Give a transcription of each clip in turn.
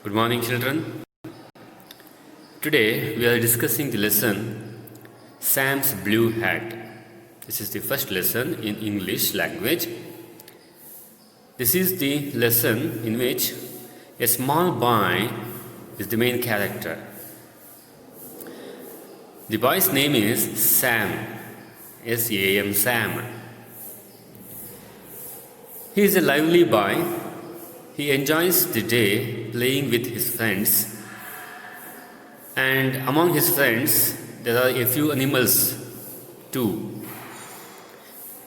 Good morning, children. Today we are discussing the lesson Sam's Blue Hat. This is the first lesson in English language. This is the lesson in which a small boy is the main character. The boy's name is Sam, S-A-M, Sam. He is a lively boy. He enjoys the day playing with his friends, and among his friends there are a few animals too.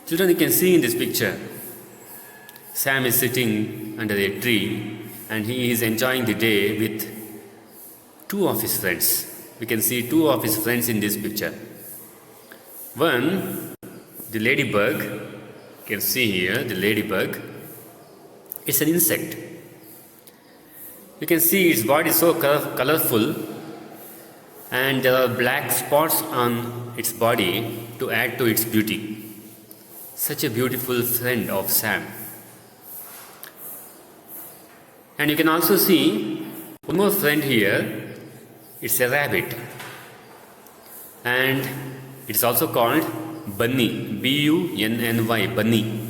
Children, you can see in this picture, Sam is sitting under a tree and he is enjoying the day with two of his friends. We can see two of his friends in this picture. One, the ladybug. You can see here the ladybug. It's an insect. You can see its body is so colorful, and there are black spots on its body to add to its beauty. Such a beautiful friend of Sam. And you can also see one more friend here. It's a rabbit, and it's also called Bunny, B-U-N-N-Y, Bunny.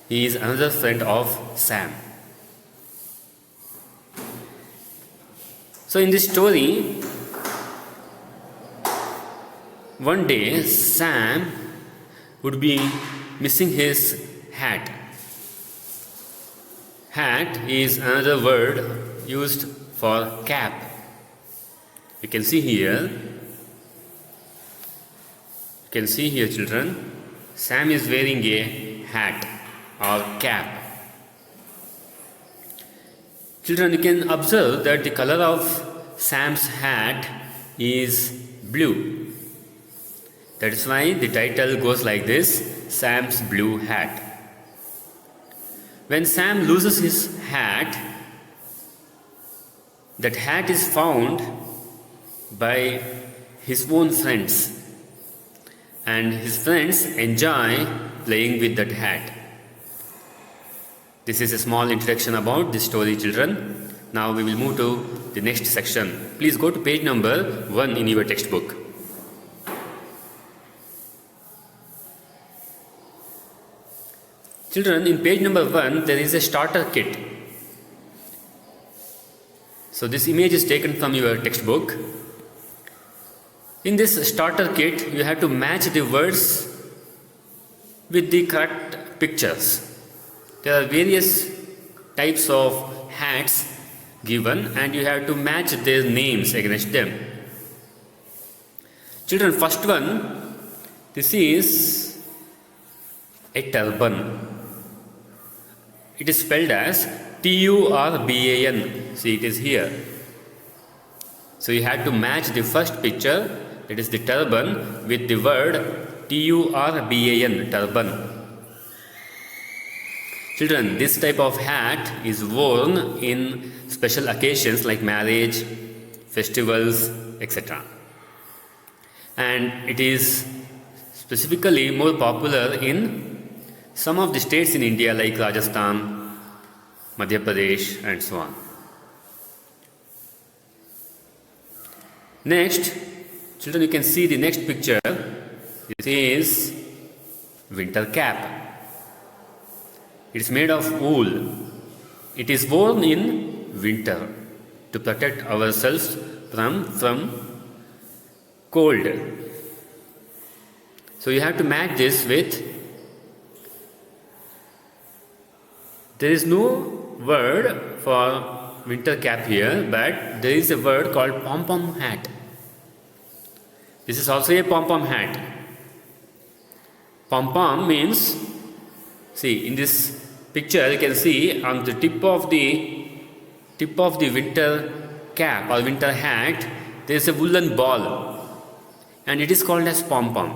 He is another friend of Sam. So in this story, one day Sam would be missing his hat. Hat is another word used for cap. You can see here, children, Sam is wearing a hat or cap. Children, you can observe that the color of Sam's hat is blue. That is why the title goes like this, Sam's Blue Hat. When Sam loses his hat, that hat is found by his own friends, and his friends enjoy playing with that hat. This is a small introduction about this story, children. Now we will move to the next section. Please go to page number 1 in your textbook. Children, in page number 1 there is a starter kit. So this image is taken from your textbook. In this starter kit, you have to match the words with the correct pictures. There are various types of hats given, and you have to match their names against them. Children, first one, this is a turban. It is spelled as T-U-R-B-A-N. See, it is here. So you have to match the first picture, that is the turban, with the word T-U-R-B-A-N, turban. Children, this type of hat is worn in special occasions like marriage, festivals, etc. And it is specifically more popular in some of the states in India like Rajasthan, Madhya Pradesh, and so on. Next, children, you can see the next picture. This is winter cap. It is made of wool. It is worn in winter to protect ourselves from cold. So you have to match this with, there is no word for winter cap here, but there is a word called pom-pom hat. This is also a pom-pom hat. Pom-pom means, see, in this picture you can see on the tip of the winter cap or winter hat there is a woolen ball, and it is called as pom-pom.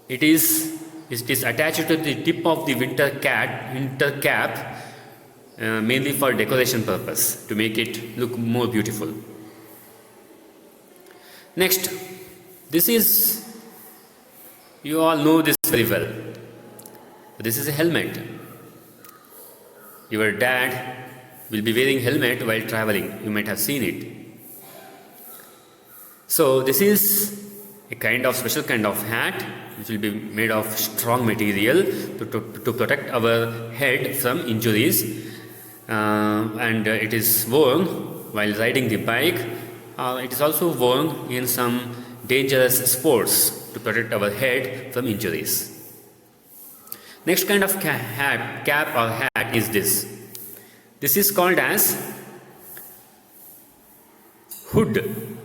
It is attached to the tip of the winter cap mainly for decoration purpose, to make it look more beautiful. Next, this is, you all know this very well. This is a helmet. Your dad will be wearing helmet while traveling. You might have seen it. So this is a kind of special kind of hat which will be made of strong material to protect our head from injuries, and it is worn while riding the bike. It is also worn in some dangerous sports to protect our head from injuries. Next kind of cap or hat is this. This is called as hood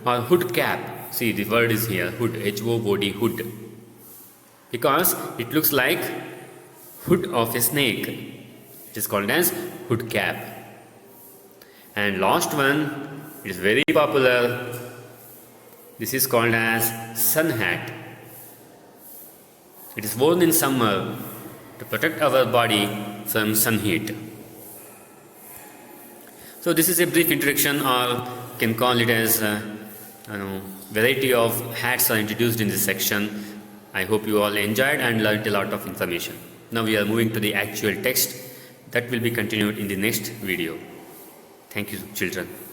or hood cap. See, the word is here, hood, H-O-O-D, hood. Because it looks like hood of a snake. It is called as hood cap. And last one, it is very popular. This is called as sun hat. It is worn in summer to protect our body from sun heat. So this is a brief introduction, or can call it as variety of hats are introduced in this section. I hope you all enjoyed and learned a lot of information. Now we are moving to the actual text that will be continued in the next video. Thank you, children.